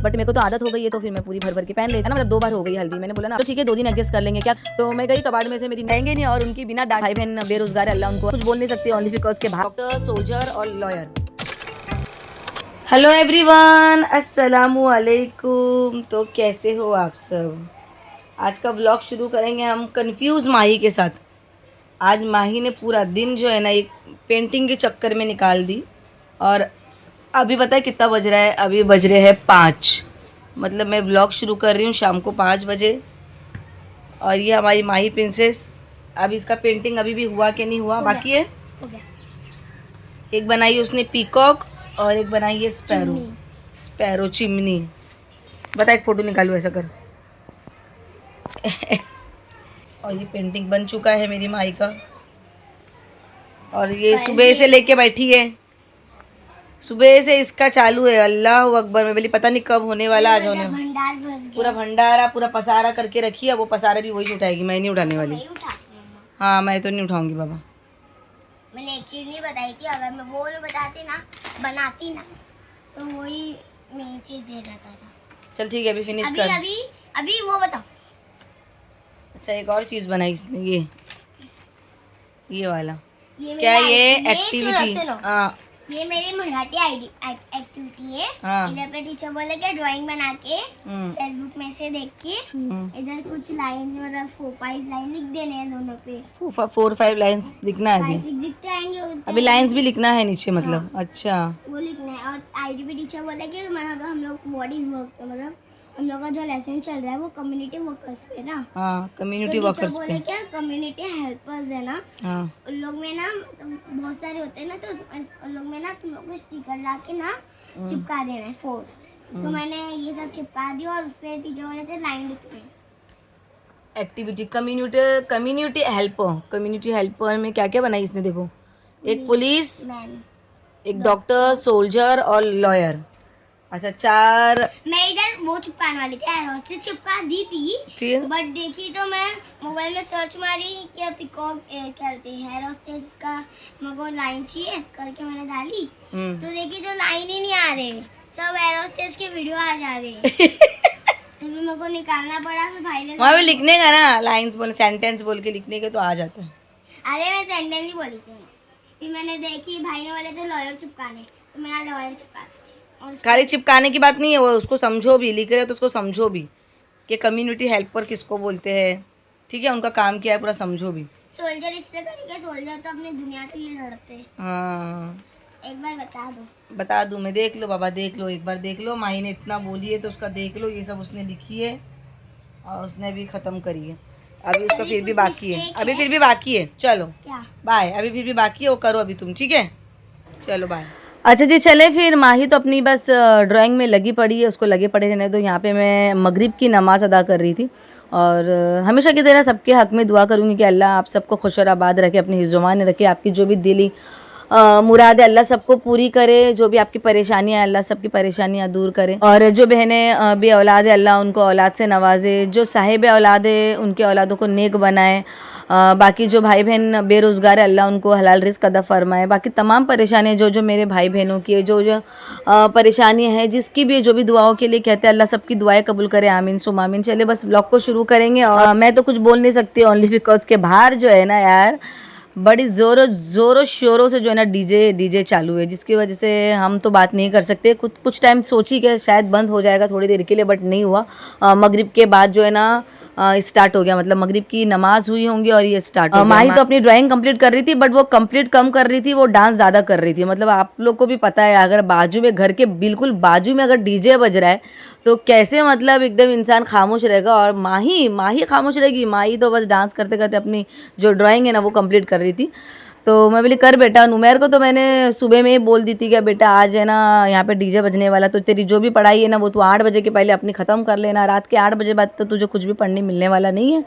But मेरे को तो आदत हो गई है तो फिर मैं पूरी भर भर के पहन लेता ना। मतलब 2 बार हो गई हल्दी, मैंने बोला ना तो ठीक है 2 दिन एडजस्ट कर लेंगे क्या। तो मैं गई कबाड़ में से, मेरी रहेंगे नहीं और उनकी बिना भाई बहन बेरोजगार है, अल्लाह उनको कुछ बोल नहीं सकती, ओनली बिकॉज के डॉक्टर, सोल्जर और लॉयर। हेलो एवरीवन, अस्सलामु अलैकुम। तो कैसे हो आप सब? आज का ब्लॉग शुरू करेंगे हम कंफ्यूज माही के साथ। आज माही ने पूरा दिन जो है ना एक पेंटिंग के चक्कर में निकाल दी। और अभी पता है कितना बज रहा है? अभी बज रहे हैं 5। मतलब मैं ब्लॉग शुरू कर रही हूँ शाम को 5 बजे। और ये हमारी माही प्रिंसेस, अब इसका पेंटिंग अभी भी हुआ कि नहीं हुआ, बाकी है। हो गया। एक बनाई उसने पीकॉक और एक बनाई है स्पैरो। Sparrow chimney. बता, एक फ़ोटो निकालू, ऐसा कर। और ये पेंटिंग बन चुका है मेरी माही का। और ये सुबह से लेके बैठी है, सुबह से इसका चालू है। अल्लाह अकबर। मैं बोली पता नहीं कब होने वाला, आज होने भंडार भर गया। पूरा भंडारा पूरा पसारा करके रखी है। वो पसारा भी वही उठाएगी, मैं नहीं उठाने वाली। नहीं उठाती मम्मा। हाँ, मैं तो नहीं उठाऊंगी बाबा। मैंने एक चीज नहीं बताई थी, अगर मैं वो नहीं बताती ना, बनाती ना, तो वही मेन चीज ये रहता था। चल ठीक है, अभी फिनिश अभी कर। अभी अभी वो बताओ। अच्छा, एक और चीज बनाई इसने, ये वाला ये क्या? ये सुनो, एक्टिविटी। सुनो। हाँ ये मेरी मराठी एक्टिविटी है। हाँ। इधर पे टीचर बोले कि ड्राइंग बना के हम्म, फेसबुक में से देख के इधर कुछ लाइन, मतलब 4-5 लाइन लिख देने हैं दोनों पे। 4-5 लाइन्स लिखना है अभी। 5 दिखते आएंगे अभी लाइंस भी लिखना है नीचे, मतलब। अच्छा, वो लिखना है। और आईडीपी टीचर बोले कि मतलब हम लोग बॉडी वर्क, मतलब हम लोग का जो लेसन चल रहा है वो कम्युनिटी वर्कर्स पे ना। हाँ, कम्युनिटी तो वर्कर्स टीचर पे। बोले क्या, कम्युनिटी हेल्पर्स है ना, हाँ, उन लोग में ना बहुत सारे होते हैं ना, तो उन लोग में ना तुम लोग को स्टिकर ला के ना चिपका देना है 4। तो मैंने ये सब चिपका दिया और फिर टीचर बोले थे लाइन लिखनी है। Activity community helper. Community helper में क्या क्या बनाई इसने, देखो। एक पुलिस, मैन। एक डॉक्टर, सोल्जर और लॉयर। अच्छा, 4। मैं इधर वो चिपकाने वाली थी, एयर होस्टेस चिपका दी थी, फिर बट देखी तो मैं मोबाइल में सर्च मारी कि पिकॉक क्या कहते हैं, हेयर होस्टेस का मेरे को लाइन चाहिए करके मैंने डाली, तो देखी तो लाइन ही नहीं आ रहे, सब हेयर होस्टेस के वीडियो आ जा रहे। फिर मेरे को निकालना पड़ा, फिर भाई ने वहाँ पे लिखने का ना, लाइंस बोल, सेंटेंस बोल के लिखने के तो आ जाता है। अरे मैं सेंटेंस ही बोली थी। फिर मैंने देखी भाई ने बोले थे लॉयर चिपकाने, तो मैं लॉयर चिपका दी। और खाली चिपकाने की बात नहीं है, वो उसको समझो भी, लिख रहे हो तो उसको समझो भी कि कम्युनिटी हेल्पर किसको बोलते हैं। ठीक है, उनका काम क्या है पूरा समझो भी। सोल्जर इसलिए करेंगे, सोल्जर तो अपनी दुनिया के लिए लड़ते हैं। हाँ, एक बार बता दो। बता दूँ मैं? देख लो बाबा, देख लो, एक बार देख लो। माही ने इतना बोली है तो उसका देख लो। ये सब उसने लिखी है और उसने भी ख़त्म करी है। अभी उसका फिर भी बाकी है, अभी फिर भी बाकी है। चलो क्या? बाय, अभी फिर भी बाकी है, वो करो अभी तुम, ठीक है? चलो बाय। अच्छा जी, चले फिर। माही तो अपनी बस ड्राइंग में लगी पड़ी है, उसको लगे पड़े रहने। तो यहाँ पे मैं मगरिब की नमाज़ अदा कर रही थी। और हमेशा की तरह सबके हक़ में दुआ करूँगी कि अल्लाह आप सबको खुश और आबाद रखे, अपनी हिज़्ज़-ओ-मान रखे। आपकी जो भी दिली मुराद है अल्लाह सबको पूरी करे। जो भी आपकी परेशानियाँ हैं अल्लाह सबकी परेशानियाँ दूर करे। और जो बहनें बे औलाद है अल्लाह उनको औलाद से नवाजे। जो साहिब औलाद है उनके औलादों को नेक बनाए। बाकी जो भाई बहन बेरोज़गार है अल्लाह उनको हलाल रिज़्क़ अता फ़रमाए। बाकी तमाम परेशानियाँ जो मेरे भाई बहनों की है, जो परेशानियाँ हैं, जिसकी भी जो भी दुआओं के लिए कहते हैं, अल्लाह सबकी दुआएं कबूल करे, आमीन सुम आमीन। चले बस ब्लॉग को शुरू करेंगे। और मैं तो कुछ बोल नहीं सकती, ओनली बिकॉज के बाहर जो है ना यार, बड़ी ज़ोरों शोरों से जो है ना डीजे चालू है, जिसकी वजह से हम तो बात नहीं कर सकते। कुछ टाइम सोची कि शायद बंद हो जाएगा थोड़ी देर के लिए, बट नहीं हुआ। मगरिब के बाद जो है ना स्टार्ट हो गया, मतलब मगरिब की नमाज हुई होंगी और ये स्टार्ट हो गया। माही तो अपनी ड्राइंग कंप्लीट कर रही थी, बट वो कंप्लीट कम कर रही थी, वो डांस ज़्यादा कर रही थी। मतलब आप लोग को भी पता है, अगर बाजू में, घर के बिल्कुल बाजू में अगर डीजे बज रहा है तो कैसे मतलब एकदम इंसान खामोश रहेगा। और माही खामोश रहेगी? माही तो बस डांस करते करते अपनी जो ड्राइंग है ना वो कंप्लीट कर रही थी। तो मैं बोली कर बेटा। नुमैर को तो मैंने सुबह में ही बोल दी थी कि बेटा आज है ना यहाँ पे डीजे बजने वाला, तो तेरी जो भी पढ़ाई है ना वो तू 8 बजे के पहले अपनी ख़त्म कर लेना। रात के 8 बजे बाद तो तुझे कुछ भी पढ़ने मिलने वाला नहीं है।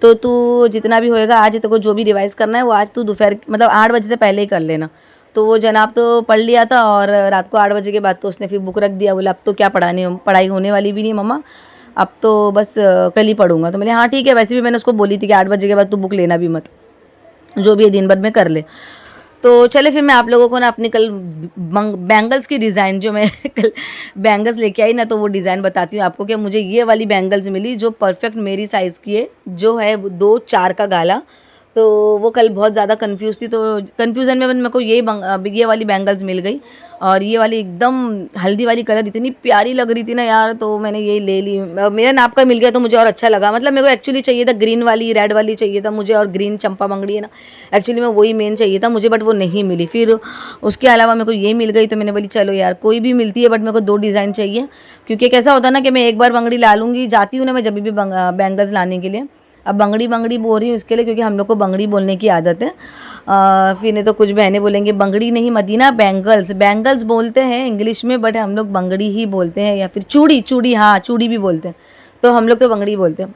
तो तू जितना भी होएगा आज, तेरे को जो भी रिवाइज़ करना है वो आज तू दोपहर मतलब 8 बजे से पहले ही कर लेना। तो वो जनाब तो पढ़ लिया था और रात को 8 बजे के बाद तो उसने फिर बुक रख दिया। बोला अब तो क्या पढ़ाई होने वाली भी नहीं मम्मा, अब तो बस कल ही पढ़ूंगा। तो मैंने हाँ ठीक है। वैसे भी मैंने उसको बोली थी कि 8 बजे के बाद तू बुक लेना भी मत, जो भी है दिन भर में कर ले। तो चले फिर मैं आप लोगों को ना अपनी कल बैंगल्स की डिज़ाइन जो मैं कल बैंगल्स लेके आई ना, तो वो डिज़ाइन बताती हूँ आपको कि मुझे ये वाली बैंगल्स मिली जो परफेक्ट मेरी साइज़ की है, जो है 2-4 का गाला। तो वो कल बहुत ज़्यादा कंफ्यूज थी, तो कंफ्यूजन में मेरे को ये वाली बैंगल्स मिल गई। और ये वाली एकदम हल्दी वाली कलर इतनी प्यारी लग रही थी ना यार, तो मैंने ये ले ली। मेरा नाप का मिल गया तो मुझे और अच्छा लगा। मतलब मेरे को एक्चुअली चाहिए था ग्रीन वाली, रेड वाली चाहिए था मुझे, और ग्रीन चंपा बंगड़ी है ना, एक्चुअली मैं वही मेन चाहिए था मुझे, बट वो नहीं मिली। फिर उसके अलावा मेरे को ये मिल गई, तो मैंने बोली चलो यार कोई भी मिलती है, बट मेरे को 2 डिज़ाइन चाहिए। क्योंकि कैसा होता है ना कि मैं एक बार बंगड़ी ला लूँगी, जाती हूँ ना मैं जब भी बैंगल्स लाने के लिए। अब बंगड़ी बंगड़ी बोल रही हूँ इसके लिए क्योंकि हम लोग को बंगड़ी बोलने की आदत है। फिर नहीं तो कुछ बहनें बोलेंगे बंगड़ी नहीं मदीना, बैंगल्स बैंगल्स बोलते हैं इंग्लिश में, बट हम लोग बंगड़ी ही बोलते हैं, या फिर चूड़ी चूड़ी, हाँ चूड़ी भी बोलते हैं, तो हम लोग तो बंगड़ी बोलते हैं।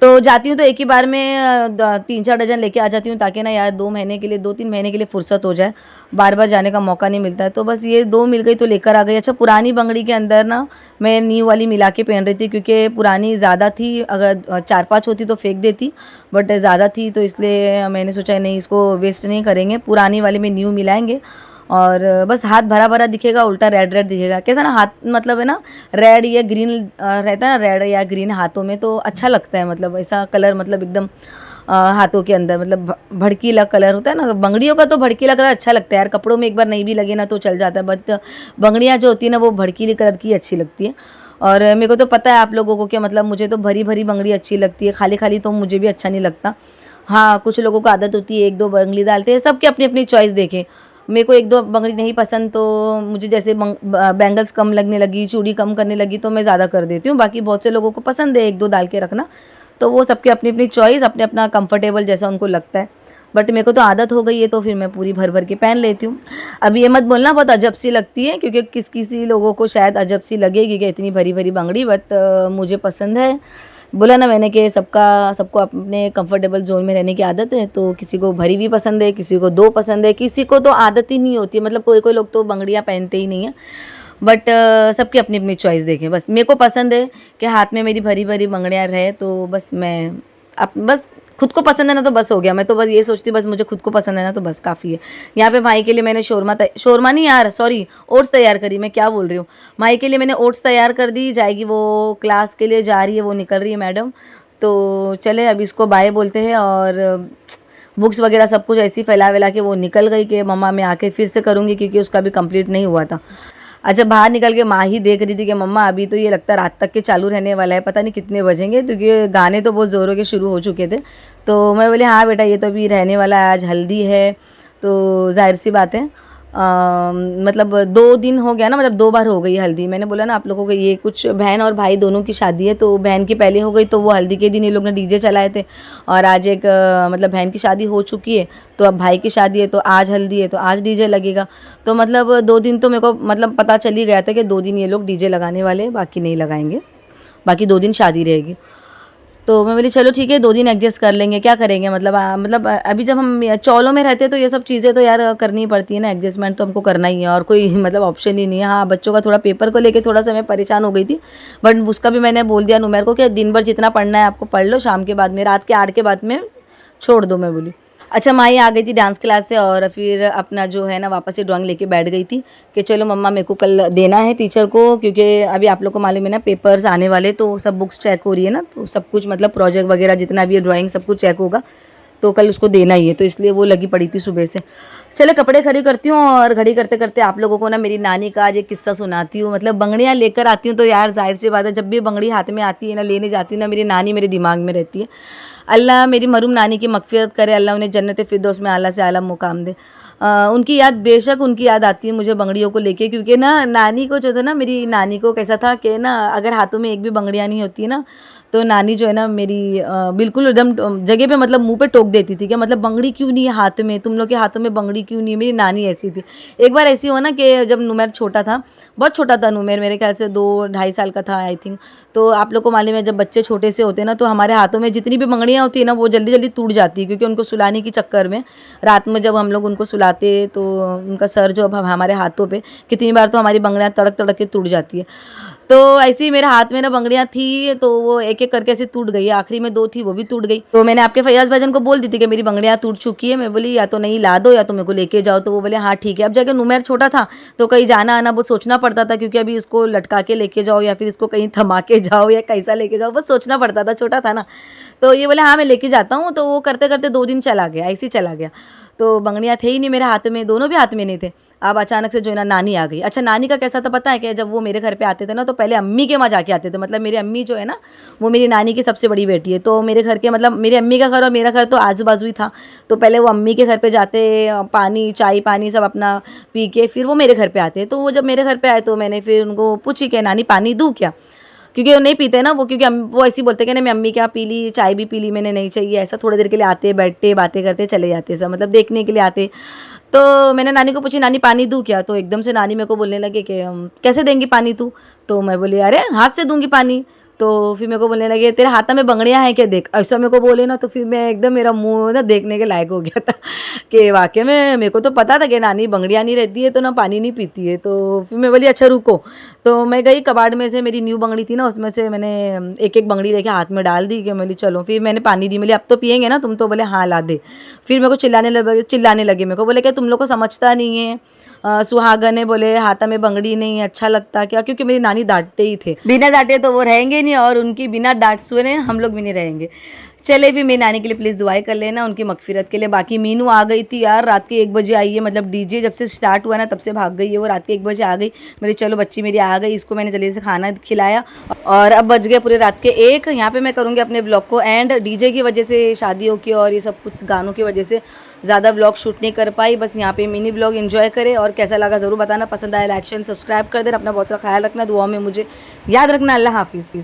तो जाती हूँ तो एक ही बार में 3-4 डजन लेके आ जाती हूँ, ताकि ना यार 2 महीने के लिए, 2-3 महीने के लिए फुर्सत हो जाए, बार बार जाने का मौका नहीं मिलता है। तो बस ये 2 मिल गई तो लेकर आ गई। अच्छा, पुरानी बंगड़ी के अंदर ना मैं न्यू वाली मिला के पहन रही थी, क्योंकि पुरानी ज़्यादा थी, अगर 4-5 होती तो फेंक देती, बट ज़्यादा थी तो इसलिए मैंने सोचा नहीं इसको वेस्ट नहीं करेंगे, पुरानी वाली में न्यू मिलाएंगे। और बस हाथ भरा भरा दिखेगा, उल्टा रेड रेड दिखेगा। कैसा ना हाथ, मतलब है ना रेड या ग्रीन रहता है ना, रेड या ग्रीन हाथों में तो अच्छा लगता है। मतलब ऐसा कलर, मतलब एकदम हाथों के अंदर, मतलब भड़कीला कलर होता है ना, बंगड़ियों का तो भड़कीला कलर अच्छा लगता है यार, कपड़ों में एक बार नहीं भी लगे ना तो चल जाता है, बट बंगड़ियाँ जो होती है ना वो भड़कीले कलर की अच्छी लगती है। और मेरे को तो पता है आप लोगों को कि मतलब मुझे तो भरी भरी बंगड़ी अच्छी लगती है, खाली खाली तो मुझे भी अच्छा नहीं लगता। हाँ, कुछ लोगों को आदत होती है 1-2 बंगड़ी डालते हैं, सबकी अपनी अपनी चॉइस देखें। मेरे को 1-2 बंगड़ी नहीं पसंद, तो मुझे जैसे बैंगल्स कम लगने लगी, चूड़ी कम करने लगी, तो मैं ज़्यादा कर देती हूँ। बाकी बहुत से लोगों को पसंद है 1-2 डाल के रखना, तो वो सबकी अपनी अपनी चॉइस, अपने अपना कंफर्टेबल जैसा उनको लगता है। बट मेरे को तो आदत हो गई है, तो फिर मैं पूरी भर भर के पहन लेती हूँ। अब ये मत बोलना बहुत अजब सी लगती है, क्योंकि किसी लोगों को शायद अजब सी लगेगी कि इतनी भरी भरी बंगड़ी, बट मुझे पसंद है। बोला ना मैंने कि सबको अपने कंफर्टेबल जोन में रहने की आदत है, तो किसी को भरी भी पसंद है, किसी को 2 पसंद है, किसी को तो आदत ही नहीं होती है। मतलब कोई कोई लोग तो बंगड़ियाँ पहनते ही नहीं है, बट सबकी अपनी अपनी चॉइस देखें। बस मेरे को पसंद है कि हाथ में मेरी भरी भरी बंगड़ियाँ रहे, तो बस मैं बस खुद को पसंद है ना तो बस हो गया। मैं तो बस ये सोचती बस मुझे खुद को पसंद है ना तो बस काफ़ी है। यहाँ पे भाई के लिए मैंने शोरमा नहीं यार, सॉरी, ओट्स तैयार करी। मैं क्या बोल रही हूँ, भाई के लिए मैंने ओट्स तैयार कर दी, जाएगी वो क्लास के लिए जा रही है, वो निकल रही है मैडम। तो चले अब इसको बाय बोलते हैं, और बुक्स वगैरह सब कुछ ऐसी फैला वेला के वो निकल गई कि मम्मा मैं आके फिर से करूँगी, क्योंकि उसका भी कंप्लीट नहीं हुआ था। अच्छा, बाहर निकल के माँ ही देख रही थी कि मम्मा अभी तो ये लगता है रात तक के चालू रहने वाला है, पता नहीं कितने बजेंगे, क्योंकि गाने तो बहुत ज़ोरों के शुरू हो चुके थे। तो मैं बोली हाँ बेटा ये तो अभी रहने वाला है, आज हल्दी है, तो जाहिर सी बात है मतलब 2 दिन हो गया ना, मतलब 2 बार हो गई हल्दी। मैंने बोला ना आप लोगों को, ये कुछ बहन और भाई दोनों की शादी है, तो बहन की पहले हो गई, तो वो हल्दी के दिन ये लोग ने डीजे चलाए थे, और आज एक मतलब बहन की शादी हो चुकी है, तो अब भाई की शादी है, तो आज हल्दी है, तो आज डीजे लगेगा। तो मतलब 2 दिन तो मेरे को मतलब पता चल ही गया था कि 2 दिन ये लोग डीजे लगाने वाले हैं, बाकी नहीं लगाएंगे, बाकी 2 दिन शादी रहेगी। तो मैं बोली चलो ठीक है 2 दिन एडजस्ट कर लेंगे, क्या करेंगे। मतलब अभी जब हम चौलों में रहते हैं तो ये सब चीज़ें तो यार करनी ही पड़ती है ना, एडजस्टमेंट तो हमको करना ही है, और कोई मतलब ऑप्शन ही नहीं है। हाँ, बच्चों का थोड़ा पेपर को लेके थोड़ा सा मैं परेशान हो गई थी, बट उसका भी मैंने बोल दिया नुमेर को कि दिन भर जितना पढ़ना है आपको पढ़ लो, शाम के बाद में, रात के 8 के बाद में छोड़ दो, मैं बोली। अच्छा, माही आ गई थी डांस क्लास से, और फिर अपना जो है ना वापस से ड्राइंग लेके बैठ गई थी कि चलो मम्मा मेरे को कल देना है टीचर को, क्योंकि अभी आप लोग को मालूम है ना पेपर्स आने वाले, तो सब बुक्स चेक हो रही है ना, तो सब कुछ मतलब प्रोजेक्ट वगैरह जितना भी है ड्राइंग सब कुछ चेक होगा, तो कल उसको देना ही है, तो इसलिए वो लगी पड़ी थी सुबह से। चलो कपड़े खड़ी करती हूँ, और घड़ी करते करते आप लोगों को ना मेरी नानी का आज एक किस्सा सुनाती हूँ। मतलब बंगड़ियाँ लेकर आती हूँ तो यार जाहिर सी बात है, जब भी बंगड़ी हाथ में आती है ना, लेने जाती हूँ ना, मेरी नानी मेरे दिमाग में रहती है। अल्लाह मेरी मरूम नानी की मग़फ़िरत करे, अल्लाह उन्हें जन्नत फ़िरदौस में आला से आला मुकाम दे। उनकी याद, बेशक उनकी याद आती है मुझे बंगड़ियों को लेके, क्योंकि ना नानी को जो था ना, मेरी नानी को कैसा था कि ना अगर हाथों में एक भी बंगड़ियाँ नहीं होती है ना, तो नानी जो है ना मेरी बिल्कुल एकदम जगह पे मतलब मुंह पे टोक देती थी कि मतलब बंगड़ी क्यों नहीं है हाथ में, तुम लोग के हाथों में बंगड़ी क्यों नहीं है। मेरी नानी ऐसी थी। एक बार ऐसी हो ना कि जब नुमेर छोटा था, बहुत छोटा था नुमेर, मेरे ख्याल से 2-2.5 साल का था आई थिंक। तो आप लोग को मालूम है जब बच्चे छोटे से होते हैं ना, तो हमारे हाथों में जितनी भी बंगड़ियाँ होती है ना वो जल्दी जल्दी टूट जाती है, क्योंकि उनको सुलाने के चक्कर में रात में जब हम लोग उनको सुलाते तो उनका सर जो अब हमारे हाथों पे, कितनी बार तो हमारी बंगड़ियाँ तड़क तड़क के टूट जाती है। तो ऐसे ही मेरे हाथ में ना बंगड़ियाँ थी, तो वो एक एक करके ऐसे टूट गई। आखिरी में 2 थी, वो भी टूट गई। तो मैंने आपके फैयाज भाईजान को बोल दी थी कि मेरी बंगड़ियाँ टूट चुकी है। मैं बोली या तो नहीं ला दो या तो मेरे को लेके जाओ। तो वो बोले हाँ ठीक है। अब जाके नुमेर छोटा था तो कहीं जाना आना बहुत सोचना पड़ता था, क्योंकि अभी इसको लटका के लेके जाओ या फिर इसको कहीं थमा के जाओ या कैसा लेके जाओ, बस सोचना पड़ता था, छोटा था ना। तो ये बोले हाँ मैं लेके जाता हूँ। तो वो करते करते 2 दिन चला गया, ऐसे ही चला गया। तो बंगड़ियाँ थे ही नहीं मेरे हाथ में, दोनों भी हाथ में नहीं थे। अब अचानक से जो है ना नानी आ गई। अच्छा नानी का कैसा था पता है क्या, जब वो मेरे घर पे आते थे ना तो पहले अम्मी के वहाँ जाके आते थे। मतलब मेरी अम्मी जो है ना वो मेरी नानी की सबसे बड़ी बेटी है। तो मेरे घर के मतलब मेरी अम्मी का घर और मेरा घर तो आजू बाजू ही था। तो पहले वो अम्मी के घर पे जाते, पानी चाय पानी सब अपना पी के फिर वो मेरे घर पे आते। तो वो जब मेरे घर पे आए तो मैंने फिर उनको पूछी कि नानी पानी दूँ क्या, क्योंकि वो नहीं पीते ना वो, क्योंकि वो ऐसे ही बोलते कि नहीं मैं अम्मी क्या पी ली, चाय भी पी ली मैंने, नहीं चाहिए। ऐसा थोड़ी देर के लिए आते, बैठते, बातें करते, चले जाते सब, मतलब देखने के लिए आते। तो मैंने नानी को पूछी नानी पानी दूँ क्या, तो एकदम से नानी मेरे को बोलने लगे कि कैसे देंगी पानी तू। तो मैं बोली अरे हाथ से दूंगी पानी। तो फिर मेरे को बोलने लगे तेरे हाथ में बंगड़ियाँ हैं क्या, देख। ऐसा मेरे को बोले ना तो फिर मैं एकदम, मेरा मुंह ना देखने के लायक हो गया था कि वाकई में मेरे को तो पता था कि नानी बंगड़ियाँ नहीं रहती है तो ना पानी नहीं पीती है। तो फिर मैं बोली अच्छा रुको। तो मैं गई कबाड़ में से, मेरी न्यू बंगड़ी थी ना उसमें से मैंने एक एक बंगड़ी लेके हाथ में डाल दी कि मैं बोली चलो। फिर मैंने पानी दी, बोली अब तो पियेंगे ना तुम, तो बोले हाँ ला दे। फिर मेरे को चिल्लाने लगे मेरे को, बोले क्या तुम लोग को समझता नहीं है, सुहागन है, बोले हाथा में बंगड़ी नहीं अच्छा लगता क्या, क्योंकि मेरी नानी डांटते ही थे, बिना डांटे तो वो रहेंगे नहीं और उनकी बिना डांट सुने हम लोग भी नहीं रहेंगे। चले फिर मेरी नानी के लिए प्लीज़ दुआएं कर लेना उनकी मगफिरत के लिए। बाकी मीनू आ गई थी यार, रात के 1 बजे आई है, मतलब डीजे जब से स्टार्ट हुआ ना तब से भाग गई है वो, रात के 1 बजे आ गई। मेरी चलो बच्ची मेरी आ गई, इसको मैंने जल्दी से खाना खिलाया और अब बज गए पूरे रात के 1। यहाँ पे मैं करूँगी अपने ब्लॉग को एंड। डीजे की वजह से, शादियों की और ये सब कुछ गानों की वजह से ज़्यादा ब्लॉग शूट नहीं कर पाई। बस यहाँ पे मिनी ब्लॉग एंजॉय करें और कैसा लगा ज़रूर बताना, पसंद आया लाइक शेयर सब्सक्राइब कर देना, अपना बहुत सारा ख्याल रखना, दुआ में मुझे याद रखना। अल्लाह हाफिज़।